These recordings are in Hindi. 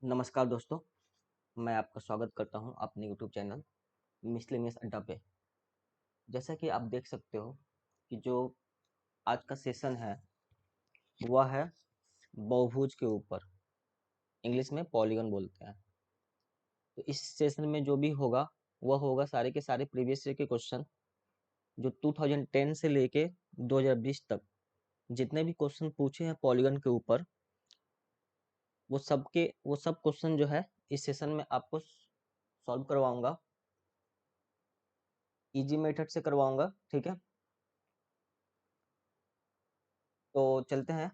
नमस्कार दोस्तों, मैं आपका स्वागत करता हूं अपने यूट्यूब चैनल मिसलेनियस अड्डा पे। जैसा कि आप देख सकते हो कि जो आज का सेशन है वह है बहुभुज के ऊपर, इंग्लिश में पॉलीगन बोलते हैं। तो इस सेशन में जो भी होगा वह होगा सारे के सारे प्रीवियस ईयर के क्वेश्चन जो 2010 से लेके 2020 तक जितने भी क्वेश्चन पूछे हैं पॉलीगन के ऊपर वो सब क्वेश्चन जो है इस सेशन में आपको सॉल्व करवाऊंगा, इजी मेथड से करवाऊंगा। ठीक है, तो चलते हैं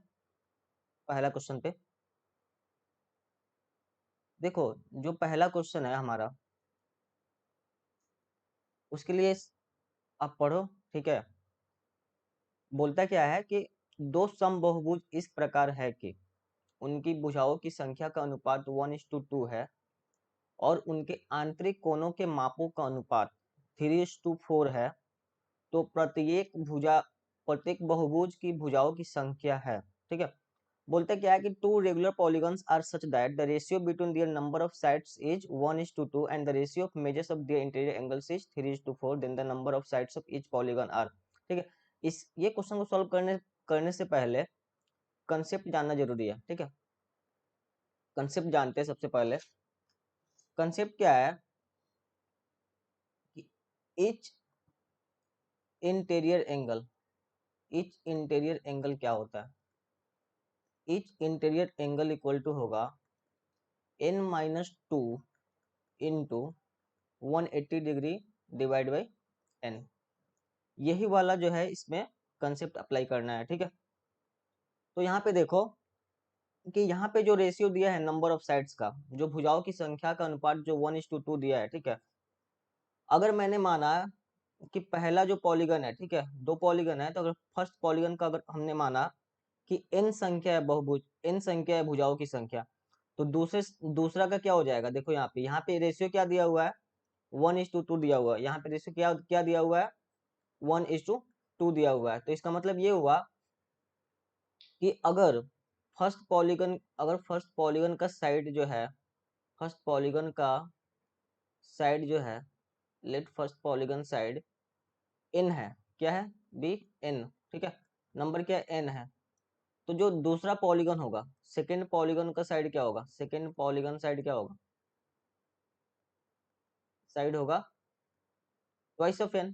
पहला क्वेश्चन पे। देखो, जो पहला क्वेश्चन है हमारा उसके लिए आप पढ़ो। ठीक है, बोलता क्या है कि दो समबाहुभुज इस प्रकार है कि उनकी भुजाओं की संख्या का अनुपात 1:2 है और उनके आंतरिक कोणों के मापों का अनुपात 3:4 है। तो प्रत्येक बहुभुज की भुजाओं की संख्या है। ठीक है, बोलते क्या है कि two regular polygons are such that the ratio between their number of sides is 1:2 and the ratio of measures of their interior angles is 3:4, then the number of sides of each polygon are. ठीक है, इस ये क्वेश्चन को सॉल्व करने से पहले कंसेप्ट जानना जरूरी है। ठीक है, कंसेप्ट जानते हैं। सबसे पहले कंसेप्ट क्या है कि each interior angle, each interior angle क्या होता है? Each interior angle equal to होगा n-2 into 180 degree divide by n। यही वाला जो है इसमें कंसेप्ट अप्लाई करना है। ठीक है, तो यहाँ पे देखो कि यहाँ पे जो रेशियो दिया है नंबर ऑफ साइड्स का, जो भुजाओं की संख्या का अनुपात जो 1:2 दिया है। ठीक है, अगर मैंने माना कि पहला जो पॉलीगन है, ठीक है, दो पॉलीगन है, तो अगर फर्स्ट पॉलीगन का अगर हमने माना कि n संख्या है बहुभुज, n संख्या है भुजाओं की संख्या, तो दूसरा का क्या हो जाएगा? देखो यहाँ पे रेशियो क्या दिया हुआ है? 1:2 दिया हुआ है। यहाँ पे रेशियो क्या क्या दिया हुआ है? 1:2 दिया हुआ है। तो इसका मतलब ये हुआ कि अगर फर्स्ट पॉलीगन का साइड जो है, फर्स्ट पॉलीगन का साइड जो है, let first polygon side n है। क्या है? B n। ठीक है, नंबर क्या है? n है। तो जो दूसरा पॉलीगन होगा, सेकेंड पॉलीगन का साइड क्या होगा? सेकेंड पॉलीगन साइड क्या होगा? साइड होगा ट्वाइस ऑफ n,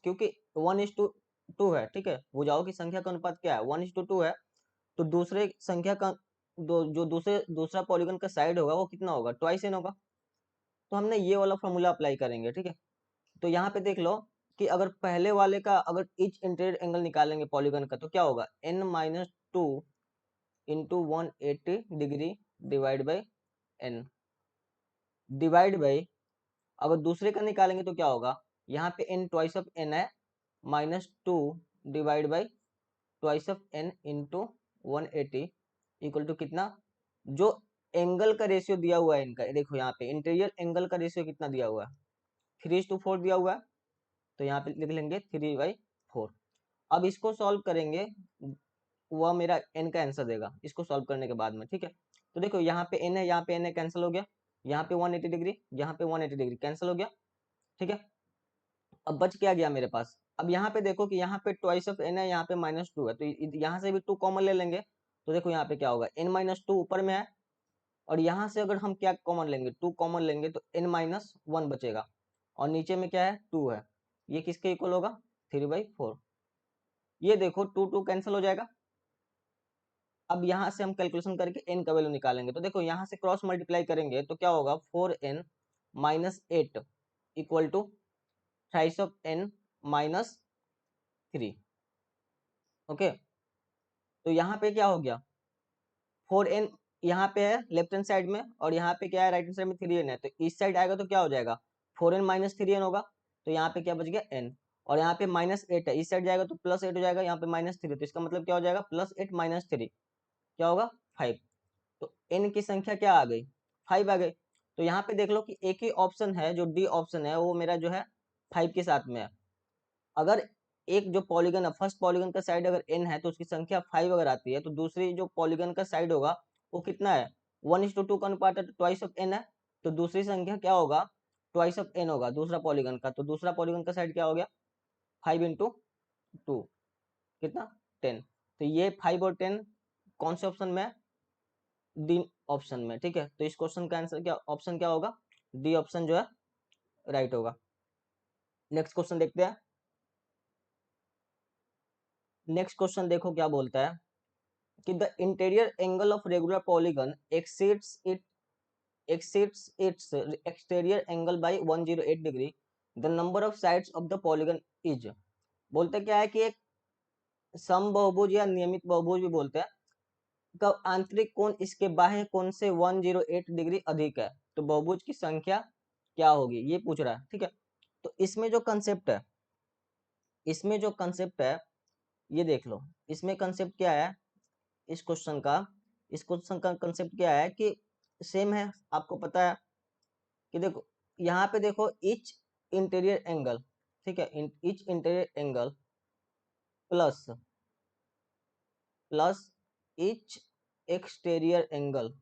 क्योंकि 1:2 है। ठीक है, भुजाओं की संख्या का अनुपात क्या है? 1:2 है। तो दूसरे संख्या का जो दूसरा पॉलीगन का साइड होगा वो कितना होगा? ट्वाइस n होगा। तो हमने ये वाला फॉर्मूला अप्लाई करेंगे। ठीक है, तो यहाँ पे देख लो कि अगर पहले वाले का अगर ईच इंटीरियर एंगल निकालेंगे पॉलीगन का, तो क्या होगा? n-2 into 180 degree divide by n, divide by अगर दूसरे का निकालेंगे तो क्या होगा? यहाँ पे n ट्वाइस ऑफ n है, -2 divide by twice of n into 180 equal to कितना? जो एंगल का रेशियो दिया हुआ है इनका, देखो यहाँ पे इंटीरियर एंगल का रेशियो कितना दिया हुआ है? 3:4 दिया हुआ है। तो यहाँ पे लिख लेंगे 3/4। अब इसको सॉल्व करेंगे, वह मेरा n का आंसर देगा इसको सॉल्व करने के बाद में। ठीक है, तो देखो यहाँ पे n है, यहाँ पे n है, कैंसिल हो गया। यहाँ पे 180 डिग्री, यहाँ पे 180 डिग्री कैंसिल हो गया। ठीक है, अब बच क्या गया मेरे पास? अब यहाँ पे देखो कि यहाँ पे ट्वाइस ऑफ n है, यहाँ पे -2 है, तो यहाँ से भी 2 कॉमन ले लेंगे। तो देखो यहाँ पे क्या होगा? n-2 ऊपर में है, और यहाँ से अगर हम क्या कॉमन लेंगे? 2 कॉमन लेंगे तो n-1 बचेगा, और नीचे में क्या है? 2 है। ये किसके इक्वल होगा? 3/4। ये देखो 2 कैंसिल हो जाएगा। अब यहाँ से हम कैलकुलेशन करके n का वैल्यू निकालेंगे। तो देखो यहाँ से क्रॉस मल्टीप्लाई करेंगे तो क्या होगा? 4n - 8 equal to thrice of n -3। Okay, तो यहाँ पे क्या हो गया? 4n यहाँ पे है लेफ्ट हैंड साइड में, और यहाँ पे क्या है? राइट हैंड साइड में 3n है। तो इस साइड आएगा तो क्या हो जाएगा? 4n - 3n होगा। तो यहाँ पे क्या बच गया? n। और यहाँ पे -8 है, इस साइड जाएगा तो +8 हो जाएगा, यहाँ पे -3, तो इसका मतलब क्या हो जाएगा? +8 - 3 क्या होगा? 5। तो n की संख्या क्या आ गई? 5 आ गई। तो यहाँ पे देख लो कि एक ही ऑप्शन है, जो डी ऑप्शन है, वो मेरा जो है 5 के साथ में है। अगर एक जो पॉलीगन है, फर्स्ट पॉलीगन का साइड अगर n है तो उसकी संख्या 5 अगर आती है, तो दूसरी जो पॉलीगन का साइड होगा वो कितना है? 1:2 का अनुपात है तो ट्वाइस ऑफ एन है, तो दूसरी संख्या क्या होगा, ट्वाइस ऑफ एन होगा दूसरा पॉलीगन का, तो दूसरा पॉलीगन का साइड क्या हो गया 5 × 2 कितना 10, तो ये 5 और 10 कौन से ऑप्शन में है, डी ऑप्शन में, ठीक है। तो इस क्वेश्चन का आंसर क्या ऑप्शन क्या होगा, डी ऑप्शन जो है राइट होगा। नेक्स्ट क्वेश्चन देखते हैं। नेक्स्ट क्वेश्चन देखो क्या बोलता है कि the interior angle of regular polygon exceeds its exterior angle by 108 degree, the number of sides of the polygon is। बोलते क्या है कि एक सम बहुभुज या नियमित बहुभुज भी बोलते हैं का आंतरिक कोण इसके बाह्य कोण से 108 डिग्री अधिक है, तो बहुभुज की संख्या क्या होगी ये पूछ रहा है, ठीक है। तो इसमें जो कंसेप्ट है, इसमें जो कंसेप्ट है ये देख लो, इसमें कंसेप्ट क्या है इस क्वेश्चन का, इस क्वेश्चन का कंसेप्ट क्या है कि सेम है, आपको पता है कि देखो यहाँ पे देखो इच इंटीरियर एंगल, ठीक है, etch interior angle plus plus each exterior angle,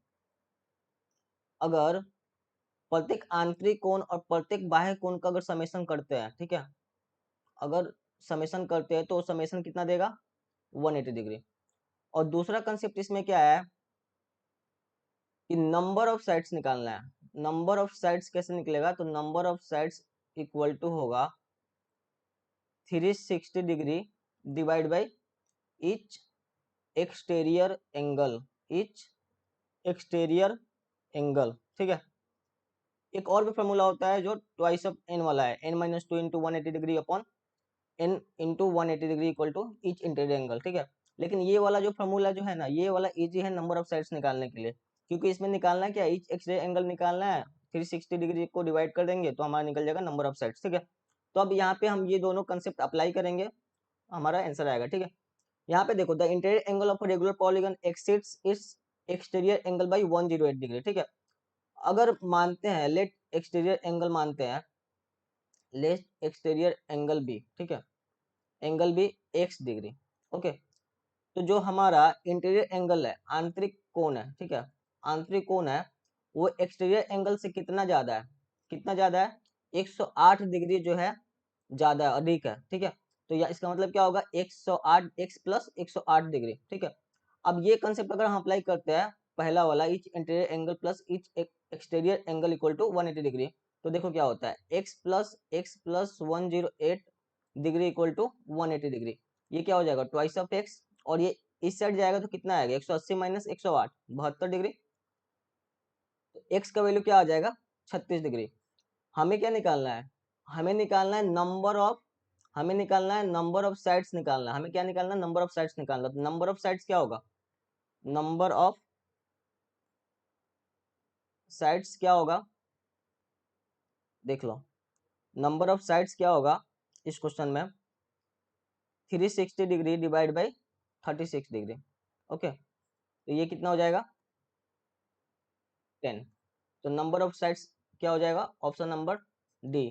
अगर प्रत्येक आंतरिक कोण और प्रत्येक बाह्य कोण का अगर समेशन करते हैं, ठीक है, अगर समेशन करते हैं तो समेशन कितना देगा 180 डिग्री। और दूसरा कंसेप्ट इसमें क्या है कि नंबर ऑफ साइड्स निकालना है, नंबर ऑफ साइड्स कैसे निकलेगा, तो number of sides equal to होगा 360 degree divide by each exterior angle, each exterior angle, ठीक है। एक और भी फॉर्मूला होता है जो ट्वाइस ऑफ एन वाला है, n-2 into 180 degree upon n into 180 degree equal to each interior angle, ठीक है। लेकिन ये वाला जो फॉर्मूला जो है ना, ये वाला इजी है नंबर ऑफ साइड्स निकालने के लिए, क्योंकि इसमें निकालना है क्या, इच एक्सटीरियर एंगल निकालना है, 360 डिग्री को डिवाइड कर देंगे तो हमारा निकल जाएगा नंबर ऑफ साइड्स, ठीक है। तो अब यहाँ पे हम ये दोनों कंसेप्ट अप्लाई करेंगे, हमारा आंसर आएगा, ठीक है। यहाँ पे देखो the interior angle of regular polygon exceeds its exterior angle by 108 degree, ठीक है। अगर मानते हैं लेट एक्सटीरियर एंगल मानते हैं, लेट एक्सटीरियर एंगल बी, ठीक है, angle B x degree, okay. तो जो हमारा इंटीरियर एंगल है, आंतरिक कोण है, ठीक है, आंतरिक कोण है वो एक्सटीरियर एंगल से कितना ज्यादा है, कितना ज्यादा है 108 डिग्री जो है ज्यादा अधिक है, ठीक है। तो या इसका मतलब क्या होगा 108 x प्लस 108 डिग्री, ठीक है। अब ये कंसेप्ट अगर हम अप्लाई करते हैं पहला वाला each interior angle plus each exterior angle equal to 180 degree, तो देखो क्या होता है x plus 108 degree equal to 180 degree, ये क्या हो जाएगा ट्वाइस ऑफ x, और ये इस साइड जाएगा तो कितना आएगा 180 माइनस 108 72 डिग्री, तो x का वैल्यू क्या आ जाएगा 36 डिग्री। हमें क्या निकालना है, हमें निकालना है नंबर ऑफ, हमें निकालना है नंबर ऑफ साइड्स निकालना है, हमें क्या निकालना है नंबर ऑफ साइड्स निकालना, तो नंबर ऑफ साइड्स क्या होगा, नंबर ऑफ साइड्स क्या होगा देख लो, नंबर ऑफ साइड्स क्या होगा इस क्वेश्चन में 360 degree divide by 36 degree, okay. तो ये कितना हो जाएगा 10, तो नंबर ऑफ साइड्स क्या हो जाएगा ऑप्शन नंबर डी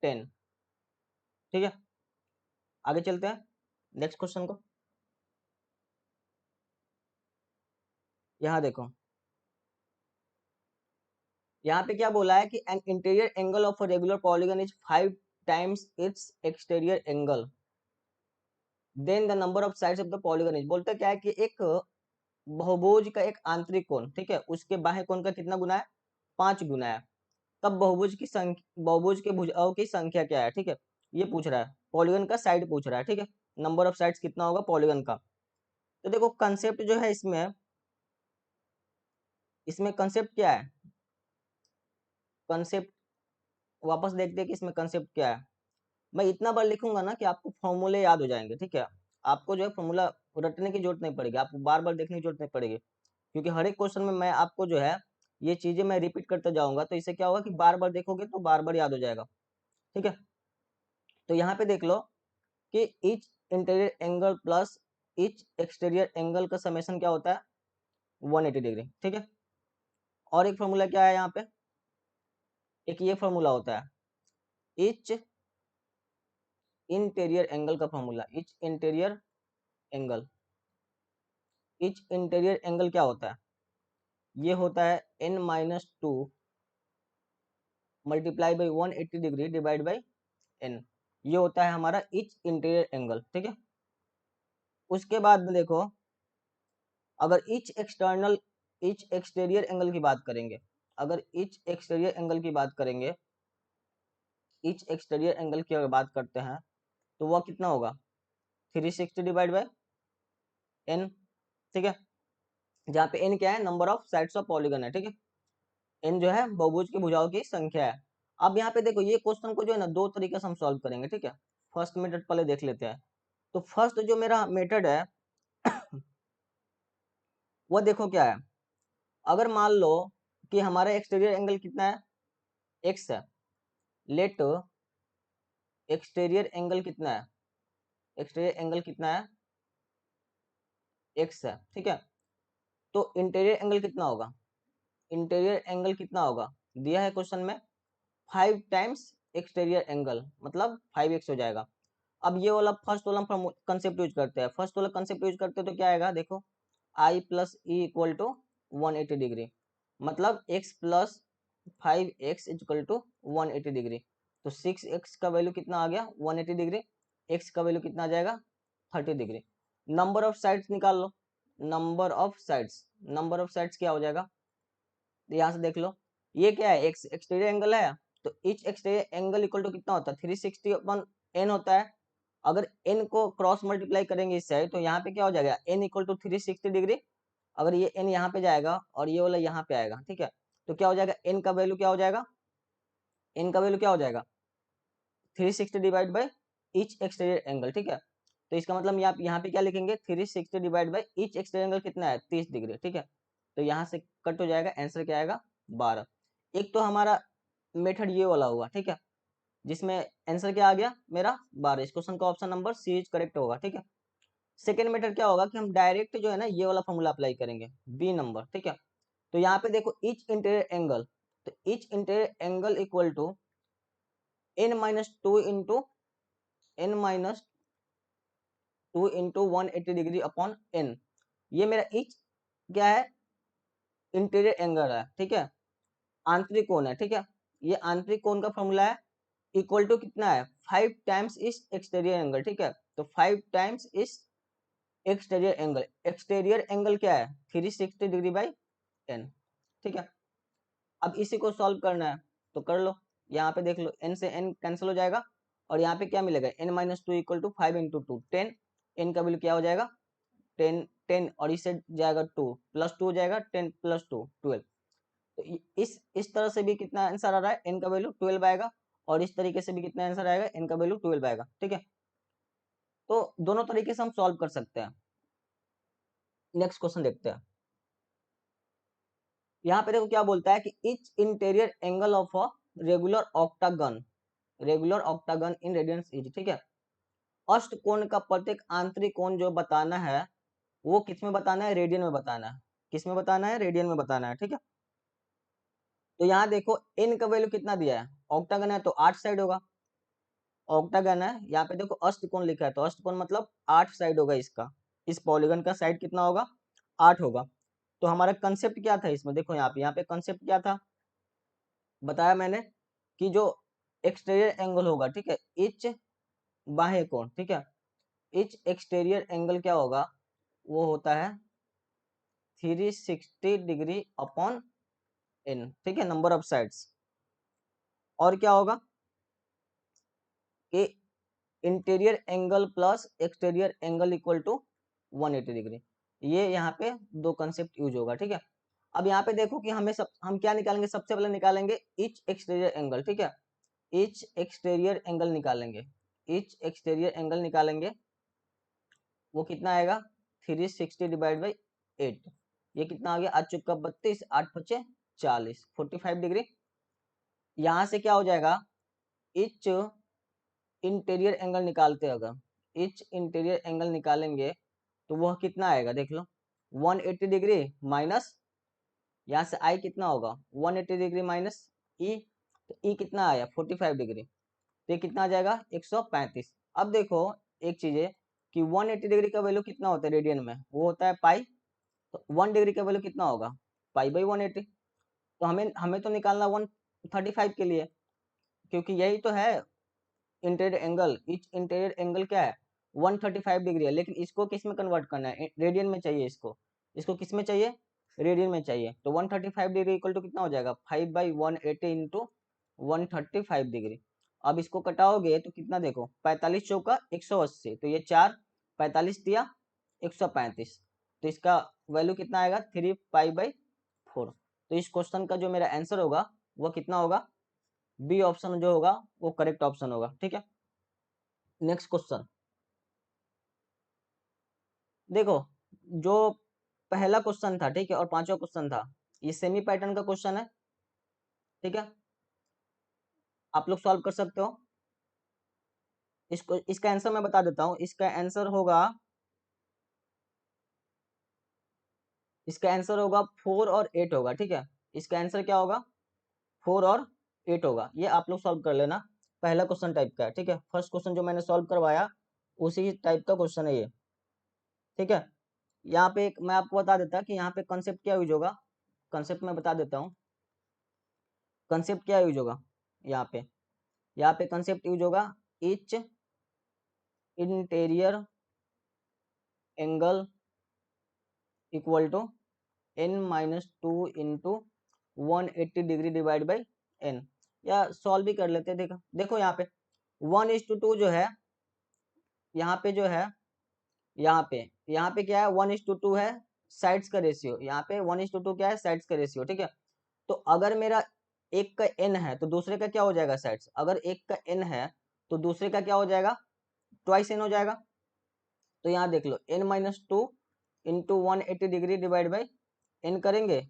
10, ठीक है। आगे चलते हैं नेक्स्ट क्वेश्चन को। यहाँ देखो, यहाँ पे क्या बोला है कि an interior angle of a regular polygon is 5 times its exterior angle, then the number of sides of the polygon is, बोलते क्या है कि एक बहुभुज का एक आंतरिक कोण, ठीक है, उसके बाह्य कोण का कितना गुना है 5 गुना है, तब बहुभुज की संख्या, बहुभुज के भुजाओं की संख्या क्या है, ठीक है, ये पूछ रहा है, पॉलीगन का साइड पूछ रहा है, ठीक है, नंबर ऑफ साइड्स कितना होगा पॉलीगन का। तो देखो कंसेप्ट जो है इसमें, इसमें कंसेप्ट क्या है, कंसेप्ट वापस देखते हैं कि इसमें कंसेप्ट क्या है। मैं इतना बार लिखूंगा ना कि आपको फॉर्मूले याद हो जाएंगे, ठीक है, आपको जो है फॉर्मूला रटने की जरूरत नहीं पड़ेगी, आपको बार बार देखने की जरूरत नहीं पड़ेगी, क्योंकि हर एक क्वेश्चन में मैं आपको जो है ये चीजें मैं रिपीट करते जाऊंगा, तो इससे क्या होगा कि बार बार देखोगे तो बार बार याद हो जाएगा, ठीक है। तो यहाँ पे देख लो कि each interior angle plus each exterior angle का समेशन क्या होता है 180 डिग्री, ठीक है। और एक फॉर्मूला क्या है यहाँ पे, एक ये फॉर्मूला होता है इच इंटीरियर एंगल का formula, etch interior angle, etch interior angle क्या होता है ये होता है n-2 multiply by 180 degree divide by n। ये होता है हमारा ईच इंटीरियर एंगल, ठीक है। उसके बाद में देखो, अगर ईच एक्सटीरियर एंगल की बात करेंगे, अगर ईच एक्सटीरियर एंगल की बात करेंगे, ईच एक्सटीरियर एंगल की अगर बात करते हैं तो वह कितना होगा 360 डिवाइड बाय n, ठीक है। जहाँ पे n क्या है, number of sides of polygon है, ठीक है। n जो है बहुभुज की भुजाओं की संख्या है। अब यहाँ पे देखो, ये क्वेश्चन को जो है ना दो तरीके से हम सॉल्व करेंगे, ठीक है। फर्स्ट मेथड पहले देख लेते हैं। तो फर्स्ट जो मेरा मेथड है वो देखो क्या है। अगर मान लो कि हमारा एक्सटीरियर एंगल कितना है, x है। लेट एक्सटीरियर एंगल कितना है, एक्सटीरियर एंगल कितना है, x है, ठीक है। तो इंटीरियर एंगल कितना होगा, इंटीरियर एंगल कितना होगा, दिया है क्वेश्चन में 5 टाइम्स एक्सटीरियर एंगल, मतलब 5x हो जाएगा। अब ये वाला फर्स्ट वाला कंसेप्ट यूज करते हैं, फर्स्ट वाला कंसेप्ट यूज करते हैं तो क्या आएगा, देखो I plus E equal to 180 degree, मतलब x plus 5x equal to 180 degree. तो 6x का वैल्यू कितना आ गया 180 डिग्री, x का वैल्यू कितना आ जाएगा 30 डिग्री। नंबर ऑफ साइड्स निकाल लो, number of sides, number of sides क्या हो जाएगा, तो यहाँ से देख लो, ये क्या है एक्स एक्सटीरियर एंगल है, तो each exterior angle equal to कितना होता है 360 अपन n होता है। अगर n को क्रॉस मल्टीप्लाई करेंगे इस साइड तो यहाँ पे क्या हो जाएगा n इक्वल टू 360 डिग्री। अगर ये n यहाँ पे जाएगा और ये वाला यहाँ पे आएगा, ठीक है, तो क्या हो जाएगा n का वैल्यू क्या हो जाएगा, n का वैल्यू क्या हो जाएगा 360 divide by each exterior angle, ठीक है। तो इसका मतलब यहाँ पे क्या लिखेंगे 360 divide by each exterior angle कितना है 30 डिग्री, ठीक है। तो यहाँ से कट हो जाएगा, आंसर क्या आएगा 12। एक तो हमारा मेथड ये वाला हुआ, ठीक है, जिसमें आंसर क्या आ गया मेरा 12। इस क्वेश्चन का option number C is correct होगा, ठीक है। सेकेंड मेथड क्या होगा कि हम डायरेक्ट जो है ना ये वाला फॉर्मूला अप्लाई करेंगे, बी नंबर, ठीक है। तो यहाँ पे देखो ईच इंटीरियर एंगल, तो each interior angle equal to n-2 into n-2 into 180 degree upon n। ये मेरा ईच क्या है इंटीरियर एंगल है, ठीक है, आंतरिक कोण है, ठीक है। ये आंतरिक कोण का फॉर्मूला है, इक्वल टू कितना है 5 टाइम्स इस एक्सटीरियर एंगल, ठीक है। तो 5 टाइम्स इस एक्सटीरियर एंगल, एक्सटीरियर एंगल क्या है 360 डिग्री बाई n, ठीक है। अब इसी को सॉल्व करना है तो कर लो, यहाँ पे देख लो n से n कैंसिल हो जाएगा और यहाँ पे क्या मिलेगा n-2 equal to 5 into 2 10, n का वैल्यू क्या हो जाएगा 10 10 और इससे जाएगा 2 प्लस 2 हो जाएगा 10 प्लस 2 12। तो इस तरह से भी कितना आंसर आ रहा है n का वैल्यू 12 आएगा और इस तरीके से भी कितना आंसर आएगा n का वैल्यू 12 आएगा, ठीक है। तो दोनों तरीके से हम सॉल्व कर सकते हैं। नेक्स्ट क्वेश्चन देखते हैं। यहाँ पे देखो क्या बोलता है कि each interior angle of a regular octagon, regular octagon in radiance is, ठीक है। अष्टकोण का प्रत्येक आंतरिक कोण जो बताना है वो किस में बताना है, रेडियन में बताना है। किस में बताना है, रेडियन में बताना है, ठीक है। तो यहाँ देखो n का वैल्यू कितना दिया है, ऑक्टागन है तो 8 साइड होगा, ऑक्टागन है, यहाँ पे देखो अष्टकोण लिखा है तो अष्टकोण मतलब 8 साइड होगा इसका, इस पॉलीगन का साइड कितना होगा 8 होगा। तो हमारा कंसेप्ट क्या था इसमें, देखो यहाँ पे कंसेप्ट क्या था बताया मैंने कि जो एक्सटीरियर एंगल होगा, ठीक है, इच बाह्य कोण, ठीक है, इच एक्सटीरियर एंगल क्या होगा वो होता है 360 डिग्री अपॉन n, ठीक है, नंबर ऑफ साइड्स। और क्या होगा कि interior angle plus exterior angle equal to 180 degree. ये यहाँ पे दो कंसेप्ट यूज होगा, ठीक है। अब यहाँ पे देखो कि हम क्या निकालेंगे, सबसे पहले निकालेंगे इच एक्सटीरियर एंगल, ठीक है, इच एक्सटीरियर एंगल निकालेंगे, इच एक्सटीरियर एंगल निकालेंगे, वो कितना आएगा 360 डिवाइड बाई 8। ये कितना आ गया 8 चौका 32, 8 पचे 40, 45 डिग्री। यहाँ से क्या हो जाएगा इच इंटीरियर एंगल निकालते हैं, अगर इच इंटीरियर एंगल निकालेंगे तो वह कितना आएगा देख लो 180 डिग्री माइनस, यहाँ से आई कितना होगा 180 डिग्री माइनस ई, तो ई कितना आया 45 डिग्री, तो ये कितना आ जाएगा 135। अब देखो एक चीज है कि 180 डिग्री का वैल्यू कितना होता है रेडियन में, वो होता है पाई, तो 1 डिग्री का वैल्यू कितना होगा पाई/180। तो हमें हमें तो निकालना 135 के लिए, क्योंकि यही तो है interior angle. Etch interior angle क्या है, 135 डिग्री है, लेकिन इसको किस में कन्वर्ट करना है, रेडियन में चाहिए इसको। इसको किस में चाहिए, रेडियन में चाहिए। तो 135 डिग्री इक्वल टू कितना हो जाएगा, 5/180 इंटू 135 डिग्री। अब इसको कटाओगे तो कितना, देखो 45 चौका 180, तो ये 4 45 दिया 135, तो इसका वैल्यू कितना आएगा, 3π/4। तो इस क्वेश्चन का जो मेरा आंसर होगा वो कितना होगा, बी ऑप्शन जो होगा वो करेक्ट ऑप्शन होगा। ठीक है, नेक्स्ट क्वेश्चन देखो, जो पहला क्वेश्चन था, ठीक है, और पांचवा क्वेश्चन था, ये सेमी पैटर्न का क्वेश्चन है। ठीक है, आप लोग सॉल्व कर सकते हो इसको। इसका आंसर मैं बता देता हूँ, इसका आंसर होगा 4 और 8 होगा। ठीक है, इसका आंसर क्या होगा, 4 और 8 होगा। ये आप लोग सॉल्व कर लेना, पहला क्वेश्चन टाइप का है। ठीक है, फर्स्ट क्वेश्चन जो मैंने सॉल्व करवाया उसी टाइप का क्वेश्चन है ये। ठीक है, यहाँ पे एक मैं आपको बता देता कि यहाँ पे कंसेप्ट क्या यूज होगा, कंसेप्ट मैं बता देता हूँ कंसेप्ट क्या यूज होगा। यहाँ पे कंसेप्ट यूज होगा, each interior angle equal to n-2 into 180 degree divide by n। या सॉल्व भी कर लेते हैं। देखो देखो यहाँ पे 1:2 जो है, यहाँ पे जो है, यहाँ पे क्या है, 1:2 है साइड्स का रेशियो। यहाँ पे 1:2 क्या है, साइड्स का रेशियो। ठीक है, तो अगर मेरा एक का n है तो दूसरे का क्या हो जाएगा, साइड्स। अगर एक का n है तो दूसरे का क्या हो जाएगा, ट्वाइस n हो जाएगा। तो यहाँ देख लो n-2 into 180 degree divide by n करेंगे,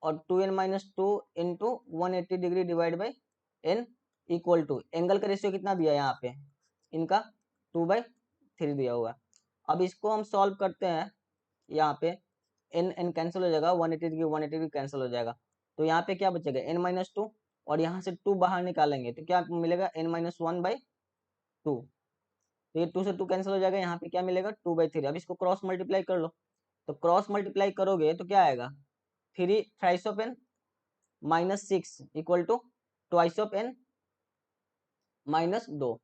और 2n-2 into 180 degree divide by n equal to, angle का रेशियो कितना दिया है यहाँ पे, इनका 2/3 दिया हुआ है। अब इसको हम सॉल्व करते हैं, यहाँ पे n n कैंसिल हो जाएगा, 180 डिग्री 180 डिग्री कैंसिल हो जाएगा। तो यहाँ पे क्या बचेगा, n-2, और यहाँ से 2 बाहर निकालेंगे तो क्या मिलेगा, n-1/2। तो ये 2 से 2 कैंसिल हो जाएगा, यहाँ पे क्या मिलेगा, 2/3। अब इसको क्रॉस मल्टीप्लाई कर लो, तो क्रॉस मल्टीप्लाई करोगे तो क्या आएगा, 3 thrice of n -6 equal to twice of n -2।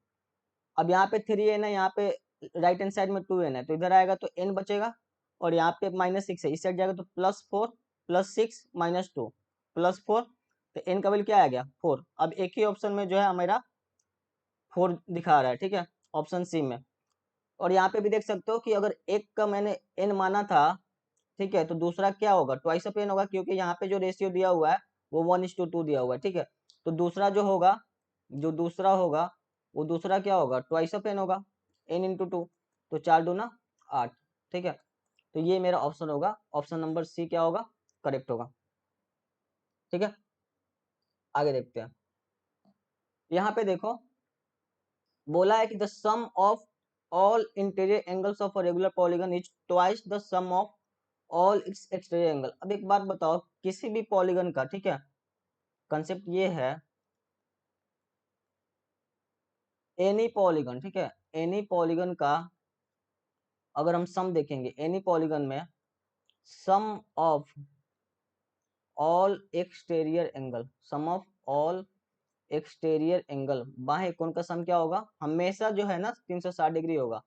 अब यहाँ पे 3n है, यहाँ पे राइट हैंड साइड में 2n है, तो इधर आएगा तो n बचेगा, और यहाँ पे -6 है, इस साइड जाएगा तो +4 +6 -2 +4, तो n का वैल्यू क्या आ गया, 4। अब एक ही ऑप्शन में जो है मेरा 4 दिखा रहा है। ठीक है, ऑप्शन सी में। और यहाँ पे भी देख सकते हो कि अगर एक का मैंने n माना था, ठीक है, तो दूसरा क्या होगा, ट्वाइस ऑफ n होगा, क्योंकि यहाँ पे जो रेशियो दिया हुआ है वो 1:2 दिया हुआ है। ठीक है, तो दूसरा जो होगा, जो दूसरा होगा वो दूसरा क्या होगा, ट्वाइस ऑफ n होगा, n×2, तो 4 दूना 8। ठीक है, तो ये मेरा ऑप्शन होगा, ऑप्शन नंबर सी क्या होगा, करेक्ट होगा। ठीक है, आगे देखते हैं। यहाँ पे देखो बोला है कि the sum of all interior angles of a regular polygon is twice the sum of all its exterior angle. अब एक बात बताओ, किसी भी पॉलीगन का, ठीक है, कंसेप्ट ये है, एनी पॉलीगन, ठीक है, एनी पॉलीगन का अगर हम सम देखेंगे, एनी पॉलीगन में sum of all exterior angle, sum of all exterior angle, बाह्य कोण का सम क्या होगा, हमेशा जो है ना 360 डिग्री होगा,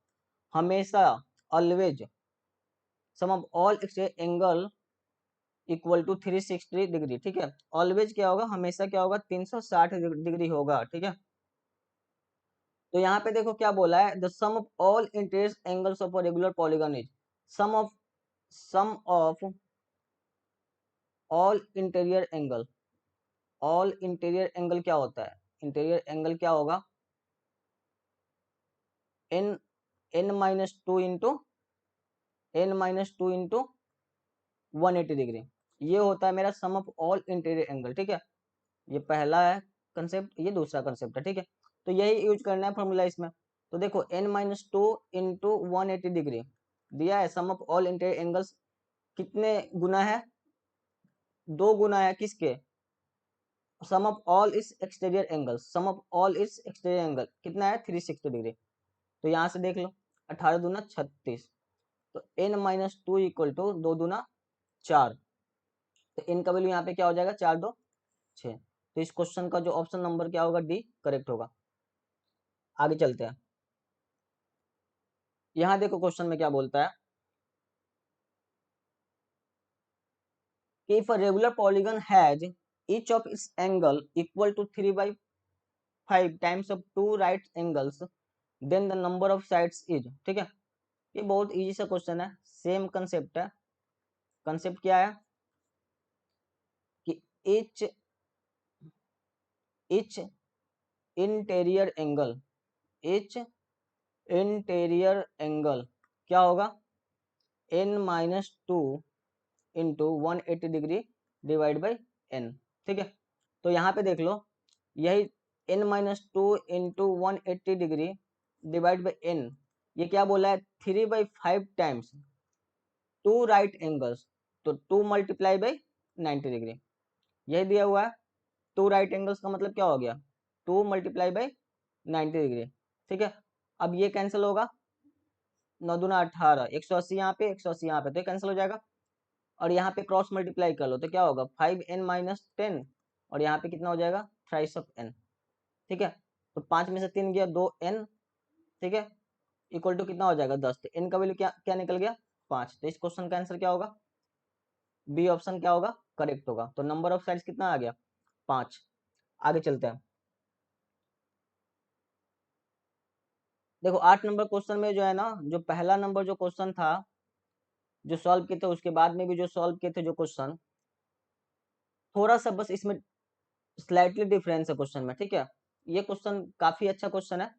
हमेशा, always. Sum of all exterior angle equal to 360 degree. ठीक है, ऑलवेज क्या होगा, हमेशा क्या होगा, 360 डिग्री होगा। ठीक है, तो यहाँ पे देखो क्या बोला है, the sum of all interior angles of a regular polygon is, sum of all interior angle, all interior angle क्या होता है, इंटीरियर एंगल क्या होगा, n n-2 इंटू 180 डिग्री, ये होता है मेरा सम ऑफ ऑल इंटीरियर एंगल। ठीक है, ये पहला है कंसेप्ट, ये दूसरा कंसेप्ट है। ठीक है, तो यही यूज करना है फॉर्मूला इसमें। तो देखो n-2 इंटू 180 डिग्री दिया है, sum of all interior angles कितने गुना है, 2 गुना है किसके, सम ऑफ ऑल इस exterior angle, sum of all इस एक्सटीरियर एंगल कितना है, 360 डिग्री। तो यहाँ से देख लो 18 दूना 36, तो n-2 इक्वल टू 2 दूना 4, तो n का वैल्यू यहाँ पे क्या हो जाएगा, 4 2 6। तो इस क्वेश्चन का जो ऑप्शन नंबर क्या होगा, डी करेक्ट होगा। आगे चलते हैं। यहाँ देखो क्वेश्चन में क्या बोलता है कि if a regular polygon has each of its angle equal to 3/5 times of two right angles, then the number of sides is, ठीक है। ये बहुत इजी सा क्वेश्चन है, सेम कंसेप्ट है। कंसेप्ट क्या है कि each each interior angle, each interior angle क्या होगा, n-2 into 180 degree divide by n, ठीक है। तो यहाँ पे देख लो, यही n-2 into 180 degree divide by n, ये क्या बोला है, 3/5 टाइम्स टू राइट एंगल्स, तो 2 मल्टीप्लाई बाई 90 डिग्री, यही दिया हुआ है। टू राइट एंगल्स का मतलब क्या हो गया, 2 मल्टीप्लाई बाई 90 डिग्री, ठीक है। अब ये कैंसिल होगा, 9 दूना 18, 180 यहाँ पे, 180 यहाँ पे, तो ये कैंसिल हो जाएगा। और यहाँ पे क्रॉस मल्टीप्लाई कर लो तो क्या होगा, 5n-10, और यहाँ पे कितना हो जाएगा, थ्राइस ऑफ n, ठीक है। तो 5 में से 3 गया, 2n, ठीक है, इक्वल टू कितना हो जाएगा, 10। तो n का वैल्यू क्या क्या निकल गया, 5। तो इस क्वेश्चन का आंसर क्या होगा, बी ऑप्शन क्या होगा, करेक्ट होगा। तो नंबर ऑफ साइड्स कितना आ गया, 5। आगे चलते हैं। देखो 8 नंबर क्वेश्चन में जो है ना, जो पहला नंबर जो क्वेश्चन था जो सॉल्व किए थे, उसके बाद में भी जो सॉल्व किए थे जो क्वेश्चन, थोड़ा सा बस इसमें स्लाइटली डिफरेंस है क्वेश्चन में, ठीक है। ये क्वेश्चन काफी अच्छा क्वेश्चन है,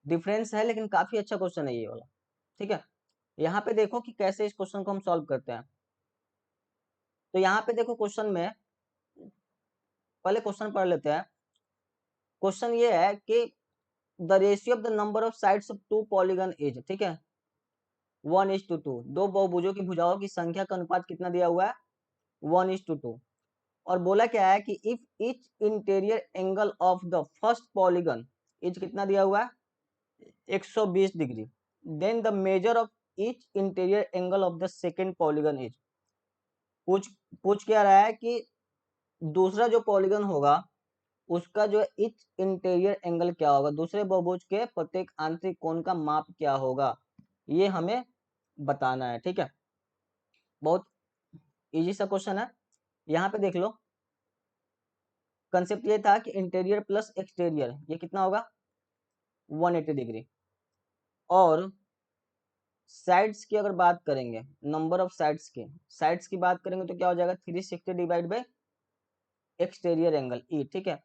डिफरेंस है लेकिन काफी अच्छा क्वेश्चन है ये वाला, ठीक है। यहाँ पे देखो कि कैसे इस क्वेश्चन को हम सॉल्व करते हैं। तो यहाँ पे देखो क्वेश्चन में, पहले क्वेश्चन पढ़ लेते हैं। क्वेश्चन ये है कि the ratio of the number of sides of two polygon is, ठीक है, 1:2। दो बहुभुजों की भुजाओं की संख्या का अनुपात कितना दिया हुआ है, 1:2। और बोला क्या है कि if each interior angle of the first polygon is कितना दिया हुआ है, 120 degree, then the measure of each interior angle of the second polygon is. पूछ पूछ क्या रहा है कि दूसरा जो पॉलीगन होगा उसका जो ईच इंटीरियर एंगल क्या होगा, दूसरे बहुभुज के प्रत्येक आंतरिक कोण का माप क्या होगा, ये हमें बताना है, ठीक है। बहुत इजी सा क्वेश्चन है। यहाँ पे देख लो, कंसेप्ट ये था कि इंटीरियर प्लस एक्सटीरियर ये कितना होगा, 180 डिग्री। और साइड्स की अगर बात करेंगे, नंबर ऑफ साइड्स की बात करेंगे तो क्या हो जाएगा, 360 divide by exterior angle E, ठीक है।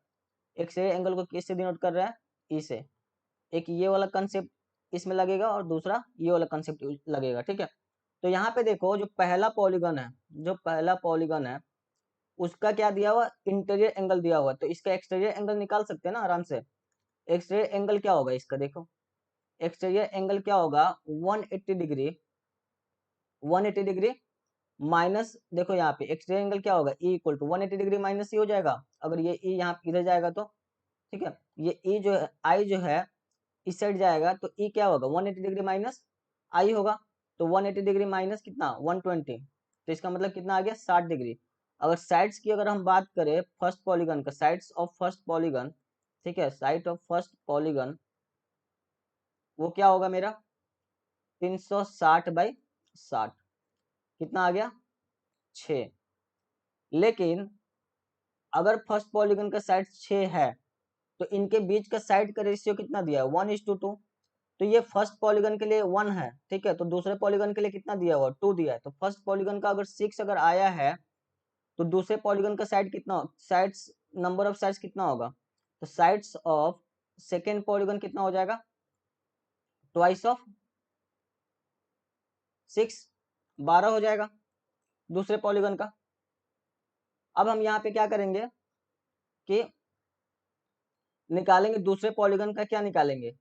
एक्सटीरियर एंगल को किससे डिनोट कर रहा है, ई से। एक ये वाला कंसेप्ट इसमें लगेगा और दूसरा ये वाला कंसेप्ट लगेगा, ठीक है। तो यहाँ पे देखो जो पहला पॉलीगन है, जो पहला पॉलीगन है उसका क्या दिया हुआ, इंटीरियर एंगल दिया हुआ, तो इसका एक्सटीरियर एंगल निकाल सकते हैं ना आराम से। एक्सटीरियर एंगल क्या होगा इसका, देखो एक्सटीरियर एंगल क्या होगा, 180 डिग्री, 180 डिग्री माइनस, देखो यहाँ पे एक्सटीरियर एंगल क्या होगा, E equal to 180 degree minus C हो जाएगा। अगर ये ई यहाँ इधर जाएगा तो, ठीक है, ये ई जो है, आई जो है इस साइड जाएगा तो ई क्या होगा, 180 डिग्री माइनस आई होगा। तो 180 डिग्री माइनस कितना, 120, तो इसका मतलब कितना आ गया, 60 डिग्री। अगर साइड्स की अगर हम बात करें फर्स्ट पॉलीगन का, साइड्स ऑफ फर्स्ट पॉलीगन, ठीक है, साइड ऑफ फर्स्ट पॉलीगन वो क्या होगा मेरा, 360/60, कितना आ गया, 6। लेकिन अगर फर्स्ट पॉलीगन का साइड 6 है तो इनके बीच का साइड का रेशियो कितना दिया है, 1:2। तो ये फर्स्ट पॉलीगन के लिए 1 है, ठीक है, तो दूसरे पॉलीगन के लिए कितना दिया हुआ, 2 दिया है। तो फर्स्ट पॉलीगन का अगर 6 अगर आया है तो दूसरे पॉलीगन का साइड कितना, साइड्स नंबर ऑफ साइड्स कितना होगा, तो साइड्स ऑफ सेकेंड पॉलीगन कितना हो जाएगा, ट्वाइस ऑफ 6, 12 हो जाएगा दूसरे पॉलीगन का। अब हम यहाँ पे क्या करेंगे कि निकालेंगे दूसरे पॉलीगन का, क्या निकालेंगे,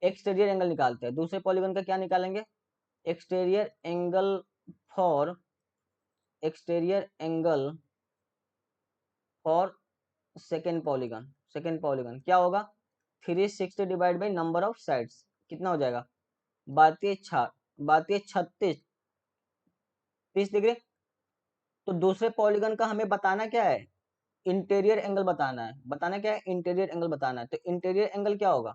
एक्सटीरियर एंगल निकालते हैं। दूसरे पॉलीगन का क्या निकालेंगे, exterior angle for, exterior angle for second polygon. Second polygon क्या होगा, 360 divide by number of sides, कितना हो जाएगा, 32 36 30 डिग्री, तो दूसरे पॉलीगन का हमें बताना क्या है, इंटीरियर एंगल बताना है। बताना क्या है, इंटीरियर एंगल बताना है। तो इंटीरियर एंगल क्या होगा,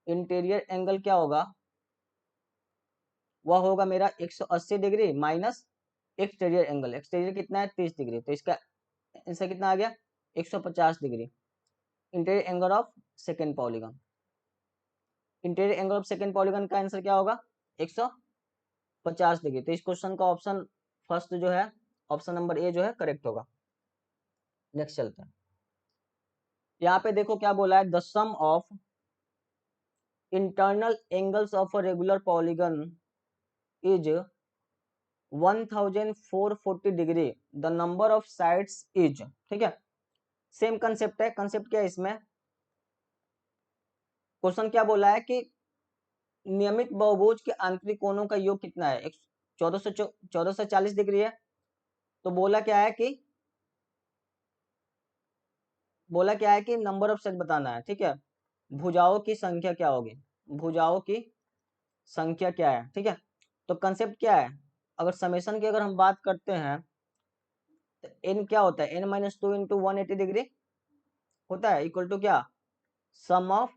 इंटीरियर एंगल क्या होगा, वह होगा मेरा 180 degree minus exterior angle. Exterior कितना है, 30 डिग्री। तो इसका आंसर कितना आ गया, 150 degree. Interior angle of second polygon, interior angle of second polygon का आंसर क्या होगा, 150 डिग्री। तो इस क्वेश्चन का ऑप्शन फर्स्ट जो है, ऑप्शन नंबर ए जो है करेक्ट होगा। नेक्स्ट चलते हैं। यहाँ पे देखो क्या बोला है, the sum of internal angles of a regular polygon is 1440 degree, the number of sides is, ठीक है। सेम कंसेप्ट है। कंसेप्ट क्या है इसमें, क्वेश्चन क्या बोला है कि नियमित बहुभुज के आंतरिक कोणों का योग कितना है, 1440 डिग्री है। तो बोला क्या है कि नंबर ऑफ साइड बताना है, ठीक है। भुजाओं की संख्या क्या होगी, भुजाओं की संख्या क्या है, ठीक है। तो कंसेप्ट क्या है, अगर समेशन की अगर हम बात करते हैं तो n क्या होता है, n-2 इंटू 180 डिग्री होता है, इक्वल टू क्या, sum of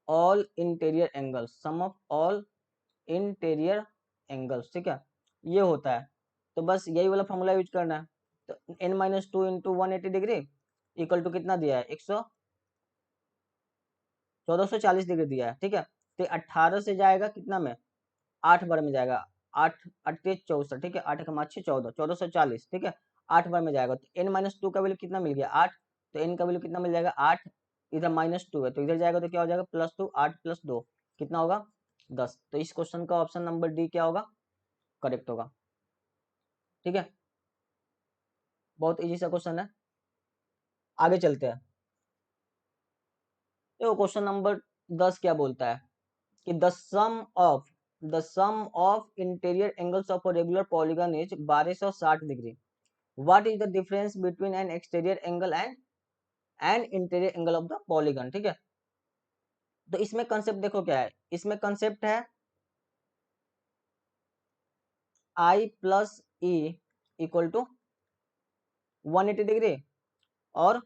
all interior angles, sum of all interior angles, ठीक है, ये होता है। तो बस यही वाला फॉर्मूला यूज करना है। तो n-2 into 180 degree equal to कितना दिया है, 1440 डिग्री दिया है, ठीक है। तो 18 से जाएगा कितना में, 8 बार में जाएगा, 8 8 64, ठीक है, 8 का 6 14, 1440, ठीक है, 8 बार में जाएगा। तो n-2 का वैल्यू कितना मिल गया, 8। तो n का वैल्यू कितना मिल जाएगा, 8। इधर -2 है तो इधर जाएगा तो क्या हो जाएगा, +2, 8 + 2 कितना होगा, 10। तो इस क्वेश्चन का ऑप्शन नंबर डी क्या होगा, करेक्ट होगा, ठीक है। बहुत इजी सा क्वेश्चन है। आगे चलते हैं। तो क्वेश्चन नंबर 10 क्या बोलता है कि the sum of interior angles of a regular polygon is 1260 degree. What is the difference between an exterior angle and an interior angle of the polygon, ठीक है। तो इसमें कंसेप्ट देखो क्या है, इसमें कंसेप्ट है I plus E equal to 180 degree और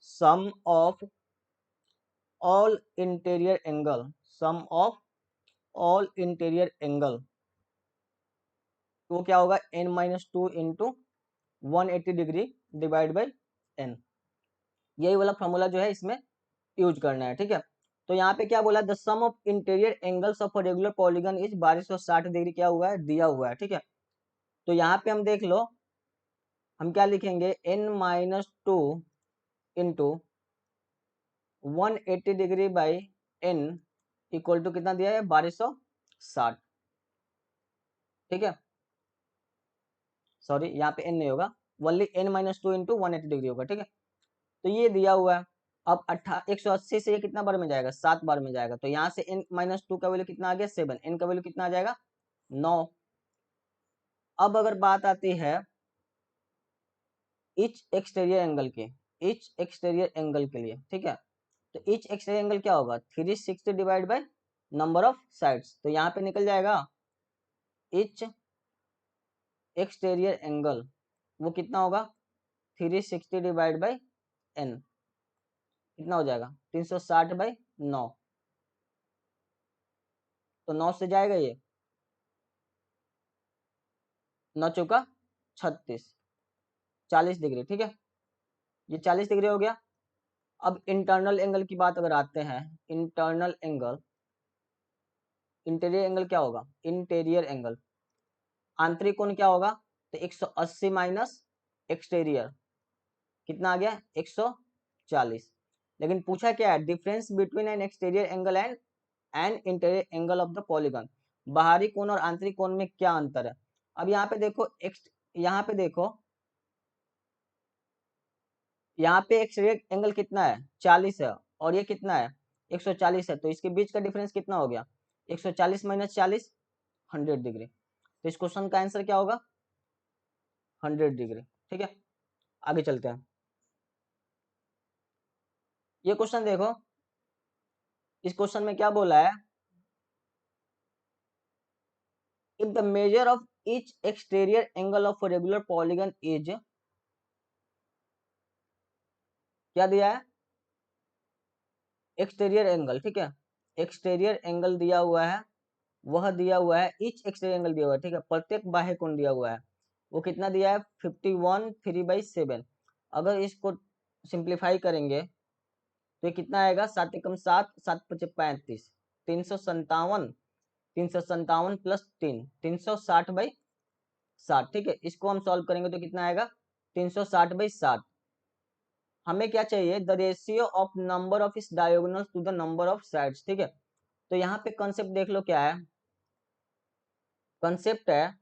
sum of all interior angle, sum of all interior angle वो क्या होगा, n-2 into 180 degree divide by n। यही वाला फॉर्मूला जो है इसमें यूज करना है, ठीक है। तो यहाँ पे क्या बोला, the sum of interior angles of a regular polygon is 1260 degree क्या हुआ है, दिया हुआ है, ठीक है। तो यहाँ पे हम देख लो, हम क्या लिखेंगे, n-2 into 180 degree by n equal to कितना दिया है, 1260, ठीक है। सॉरी यहाँ पे n नहीं होगा, वनली n-2 इंटू 180 डिग्री होगा, ठीक है। तो ये दिया हुआ है। अब 180 से ये कितना बार में जाएगा, 7 बार में जाएगा। तो यहाँ से n-2 का वैल्यू कितना आ गया, 7। n का वैल्यू कितना आ जाएगा, 9। अब अगर बात आती है ईच एक्सटीरियर एंगल के, ईच एक्सटीरियर एंगल के लिए, ठीक है। तो ईच एक्सटीरियर एंगल क्या होगा, 360 divide by number of sides. तो यहाँ पे निकल जाएगा ईच एक्सटीरियर एंगल वो कितना होगा, 360 डिवाइड बाई n कितना हो जाएगा, 360/9। तो 9 से जाएगा ये, 9 चौका 36, 40 डिग्री, ठीक है। ये 40 डिग्री हो गया। अब इंटरनल एंगल की बात अगर आते हैं, इंटरनल एंगल, इंटीरियर एंगल क्या होगा, इंटीरियर एंगल आंतरिक कोण क्या होगा, तो 180 माइनस एक्सटीरियर कितना आ गया, 140। लेकिन पूछा क्या है, difference between an exterior angle and an interior angle of the polygon, बाहरी कोण और आंतरिक कोण में क्या अंतर है। अब यहाँ पे देखो यहाँ पे देखो, यहाँ पे एक्सटीरियर एंगल कितना है, 40 है, और ये कितना है, 140 है। तो इसके बीच का डिफरेंस कितना हो गया, 140 माइनस 40, 100 डिग्री। तो इस क्वेश्चन का आंसर क्या होगा, 100 डिग्री, ठीक है। आगे चलते हैं। ये क्वेश्चन देखो, इस क्वेश्चन में क्या बोला है, if the measure of each exterior angle of regular polygon is, क्या दिया है, एक्सटीरियर एंगल, ठीक है, एक्सटीरियर एंगल दिया हुआ है, वह दिया हुआ है, ईच एक्सटीरियर एंगल दिया हुआ है, ठीक है, प्रत्येक बाह्य कोण दिया हुआ है, वो कितना दिया है 51 3/7। अगर इसको सिंप्लीफाई करेंगे तो ये कितना आएगा, 7 एकम 7, 7 पचे 35, 357, 357 प्लस 3, 360/7, ठीक है, इसको हम सॉल्व करेंगे तो कितना आएगा 360/7। हमें क्या चाहिए, the ratio of number of इस diagonals to the number of sides, ठीक है। तो यहाँ पे कंसेप्ट देख लो क्या है, कंसेप्ट है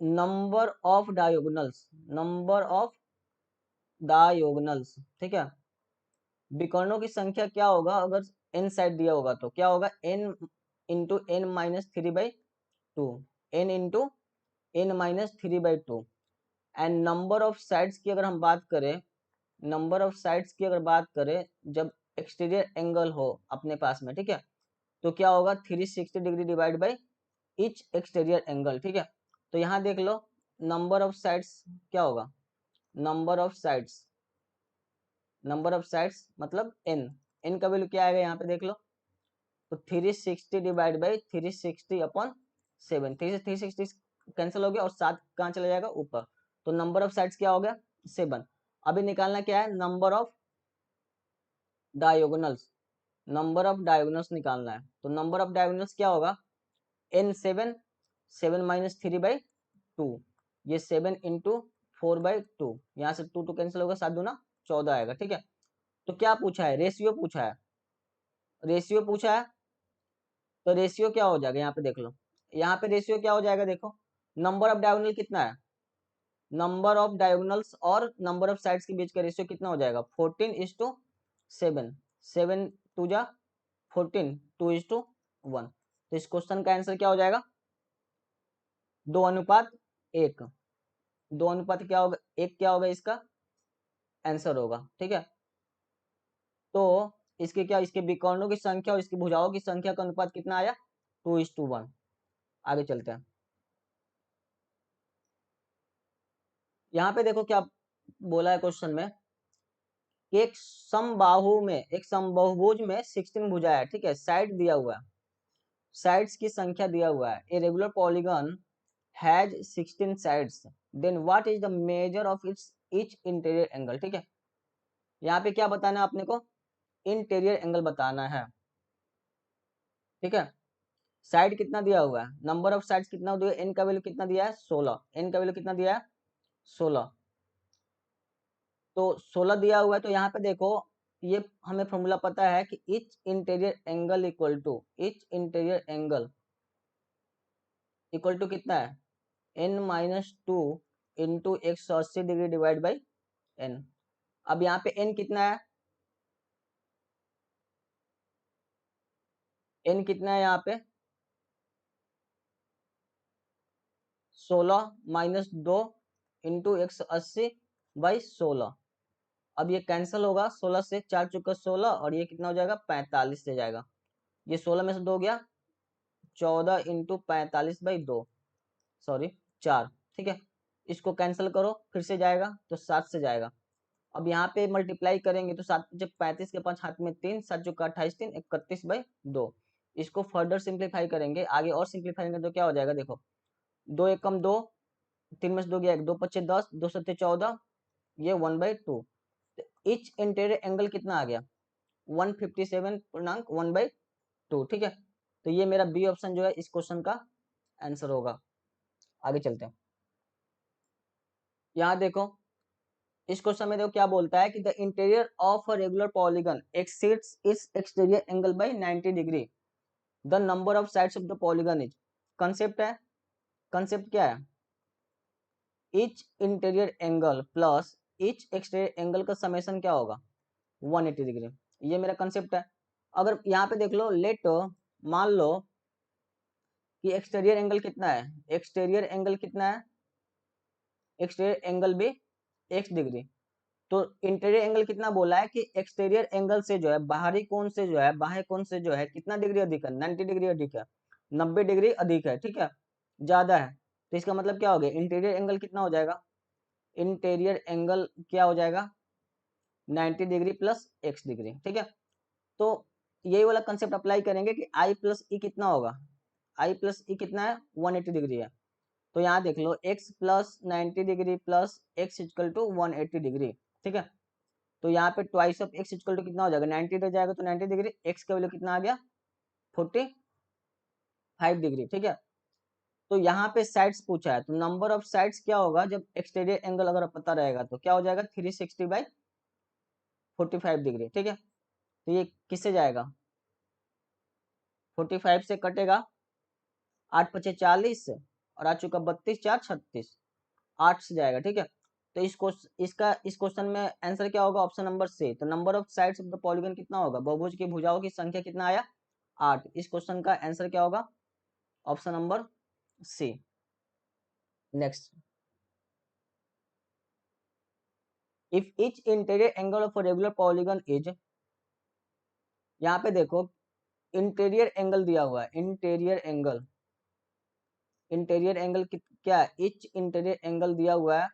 number of diagonals, number of diagonals, ठीक है। विकर्णों की संख्या क्या होगा अगर n साइड दिया होगा तो क्या होगा, n into n minus 3/2, n into n minus 3/2। And number of sides की अगर हम बात करें, नंबर ऑफ साइड्स की अगर बात करें, जब एक्सटीरियर एंगल हो अपने पास में, ठीक है, तो क्या होगा 360 degree divide by each exterior angle, ठीक है। तो यहाँ देख लो नंबर ऑफ साइड्स क्या होगा, number of sides, number of sides मतलब n, n का वैल्यू क्या आएगा यहाँ पे देख लो, तो 360 डिवाइड बाई 360/7, 360 कैंसिल हो गया और 7 कहाँ चला जाएगा ऊपर, तो नंबर ऑफ साइड्स क्या हो गया 7। अभी निकालना क्या है, number of diagonals, number of diagonals निकालना है, तो नंबर ऑफ डायगोनल्स क्या होगा, n 7, 7 माइनस 3/2, ये 7 इंटू 4/2, यहाँ से 2 कैंसिल होगा, 7 दूना 14 आएगा, ठीक है। तो क्या पूछा है, रेशियो पूछा है, रेशियो पूछा है, तो रेशियो क्या हो जाएगा यहाँ पे देख लो, यहाँ पे रेशियो क्या हो जाएगा देखो, नंबर ऑफ डायगोनल कितना है, नंबर ऑफ डायगोनल्स और नंबर ऑफ साइड्स के बीच का रेशियो कितना हो जाएगा 14:7, 7 टू जा 14, 2:1। तो इस क्वेश्चन का आंसर क्या हो जाएगा 2:1, 2 क्या होगा 1, क्या होगा इसका आंसर होगा, ठीक है। तो इसके क्या, इसके विकर्णों की संख्या और इसकी भुजाओं की संख्या का अनुपात कितना आया 2:1। आगे चलते हैं, यहाँ पे देखो क्या बोला है क्वेश्चन में, एक समबाहु में, एक समबाहुभुज में 16 भुजा है, ठीक है, साइड दिया हुआ है, साइड्स की संख्या दिया हुआ है, a regular polygon has 16 sides, then what is the measure of its each interior angle, ठीक है। यहाँ पे क्या बताना है अपने को, इंटीरियर एंगल बताना है, ठीक है। साइड कितना दिया हुआ है, नंबर ऑफ साइड्स कितना दिया, एन का वैल्यू कितना दिया है 16, एन का वैल्यू कितना दिया है 16, तो 16 दिया हुआ है, तो यहाँ पे देखो ये हमें फॉर्मूला पता है कि each interior angle equal to, each interior angle equal to कितना है n-2 into 180 degree divide by n। अब यहाँ पे n कितना है, n कितना है यहाँ पे 16 माइनस 2 इंटू 180/16। अब ये कैंसिल होगा, 16 से 4 चुका 16 और ये कितना हो जाएगा 45 से जाएगा, ये 16 में से 2 गया 14 इंटू 45/2, सॉरी 4, ठीक है। इसको कैंसिल करो फिर से जाएगा तो 7 से जाएगा। अब यहाँ पे मल्टीप्लाई करेंगे तो 7 जब 35 के 5 हाथ में 3, 7 चुका 28, 3 31/2। इसको फर्दर सिंप्लीफाई करेंगे, आगे और सिंप्लीफाई करेंगे तो क्या हो जाएगा देखो, 2 एकम 2, 3 में से 2 गया 1, 2 पच्चे 10, 2 सत्ते 14, ये 1/2। इच इंटीरियर एंगल कितना आ गया 157.1/2, ठीक है। तो ये मेरा बी ऑप्शन जो है इस क्वेश्चन का आंसर होगा। आगे चलते हैं, यहाँ देखो इस क्वेश्चन में देखो क्या बोलता है कि the interior of a regular polygon exceeds its exterior angle by 90 degree, the number of sides of the polygon is, concept है, कंसेप्ट क्या है, each interior angle plus each exterior angle का समेशन क्या होगा 180 डिग्री, ये मेरा कंसेप्ट है। अगर यहाँ पे देख लो, लेट मान लो कि एक्सटीरियर एंगल कितना है, एक्सटीरियर एंगल कितना है, एक्सटीरियर एंगल भी x डिग्री, तो इंटीरियर एंगल कितना बोला है कि एक्सटीरियर एंगल से जो है बाहरी कोण से जो है, बाह्य कोण से जो है कितना डिग्री अधिक है 90 डिग्री अधिक है, 90 डिग्री अधिक है, ठीक है, ज्यादा है। तो इसका मतलब क्या हो गया, इंटीरियर एंगल कितना हो जाएगा, इंटीरियर एंगल क्या हो जाएगा 90 डिग्री प्लस x डिग्री, ठीक है। तो यही वाला कंसेप्ट अप्लाई करेंगे कि i प्लस ई कितना होगा, i प्लस ई कितना है 180 डिग्री है। तो यहाँ देख लो x plus 90 degree plus x equal to 180 degree, ठीक है। तो यहाँ पे twice of x equal to कितना हो जाएगा, 90 इधर जाएगा तो 90 डिग्री, x का वैल्यू कितना आ गया 45 डिग्री, ठीक है। तो यहाँ पे साइड्स पूछा है, तो नंबर ऑफ साइड्स क्या होगा जब एक्सटीरियर एंगल अगर पता रहेगा तो क्या हो जाएगा 360 बाई 45 डिग्री, ठीक है। तो ये किससे जाएगा, 45 से कटेगा 8 पचे 40 और आ चुका 32 4 36, 8 से जाएगा, ठीक है। तो इस क्वेश्चन में आंसर क्या होगा, ऑप्शन नंबर सी। तो number of sides of the polygon कितना होगा, बहुभुज की भुजाओं की संख्या कितना आया 8। इस क्वेश्चन का आंसर क्या होगा, option number C. Next, if each interior angle of a regular polygon is, यहाँ पे देखो इंटीरियर एंगल दिया हुआ है, इंटीरियर एंगल, इंटीरियर एंगल क्या है, इच इंटीरियर एंगल दिया हुआ है,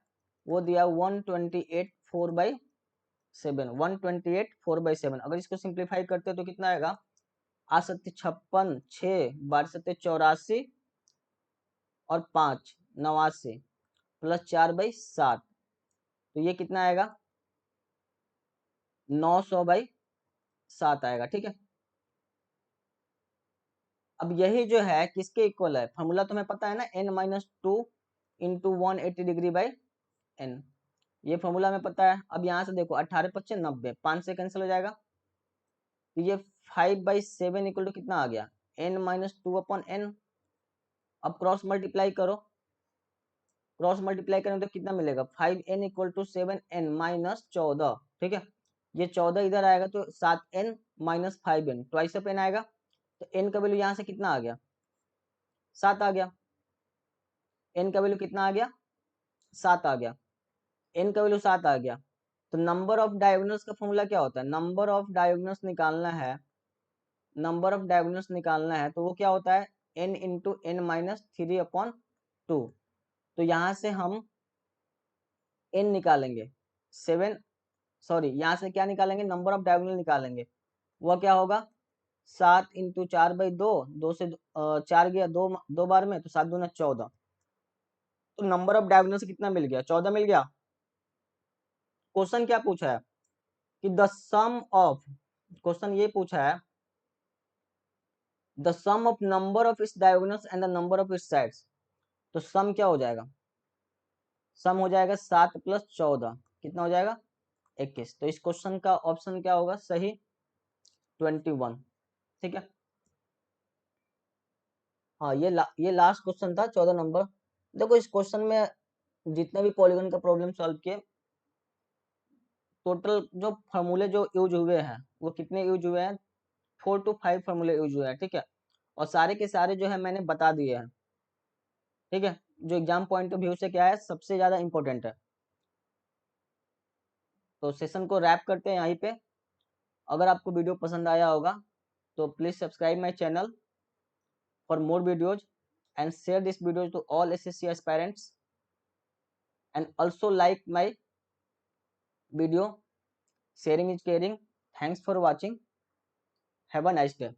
वो दिया 128 4/7, 128 4/7। अगर इसको सिंप्लीफाई करते हैं तो कितना आएगा, 8 सत्ते 56, 6 12 सत्ते 84 और 5 89 प्लस 4/7, तो ये कितना आएगा 900/7 आएगा, ठीक है। अब यही जो है किसके इक्वल है, फॉर्मूला तुम्हें पता है ना, n-2 into 180 degree by n, ये फॉर्मूला में पता है। अब यहाँ से देखो 18 पच्चे 90, 5 से कैंसिल हो जाएगा, तो ये 5/7 इक्वल टू कितना आ गया n-2/n। अब क्रॉस मल्टीप्लाई करो, क्रॉस मल्टीप्लाई करें तो कितना मिलेगा 5n equal to 7n minus 14, ठीक है। ये 14 इधर आएगा तो 7n minus 5n, twice of n आएगा। तो n का वैल्यू यहाँ से कितना आ गया 7 आ गया, n का वैल्यू कितना आ गया 7 आ गया, n का वैल्यू 7 आ गया। तो नंबर ऑफ डायगोनल्स का फॉर्मूला क्या होता है, नंबर ऑफ डायगोनल्स निकालना है, नंबर ऑफ डायगोनल्स निकालना है तो वो क्या होता है n इंटू n माइनस 3/2। तो यहाँ से हम n निकालेंगे 7, सॉरी यहाँ से क्या निकालेंगे, नंबर ऑफ डायगोनल निकालेंगे, वह क्या होगा 7 इंटू 4/2, 2 से 4 गया, दो बार में, तो 7 दूना 14। तो नंबर ऑफ डायगोनल से कितना मिल गया 14 मिल गया। क्वेश्चन क्या पूछा है कि द सम ऑफ, क्वेश्चन ये पूछा है the sum of number of its diagonals and the number of its sides. तो सम क्या हो जाएगा, सम हो जाएगा 7 प्लस 14, कितना हो जाएगा 21। तो इस क्वेश्चन का ऑप्शन क्या होगा सही 21, ठीक है। हाँ ये लास्ट क्वेश्चन था 14 नंबर। देखो इस क्वेश्चन में जितने भी पॉलीगन का प्रॉब्लम सॉल्व किए, टोटल जो फार्मूले जो यूज हुए हैं वो कितने यूज हुए हैं, 4 to 5 फार्मूले यूज हुए हैं, ठीक है। और सारे के सारे जो है मैंने बता दिए हैं, ठीक है, जो एग्जाम पॉइंट ऑफ व्यू से क्या है सबसे ज्यादा इंपॉर्टेंट है। तो सेशन को रैप करते हैं यहीं पे। अगर आपको वीडियो पसंद आया होगा तो please subscribe my channel for more videos and share this video to all SSC aspirants and also like my video. Sharing is caring. Thanks for watching. Have a nice day.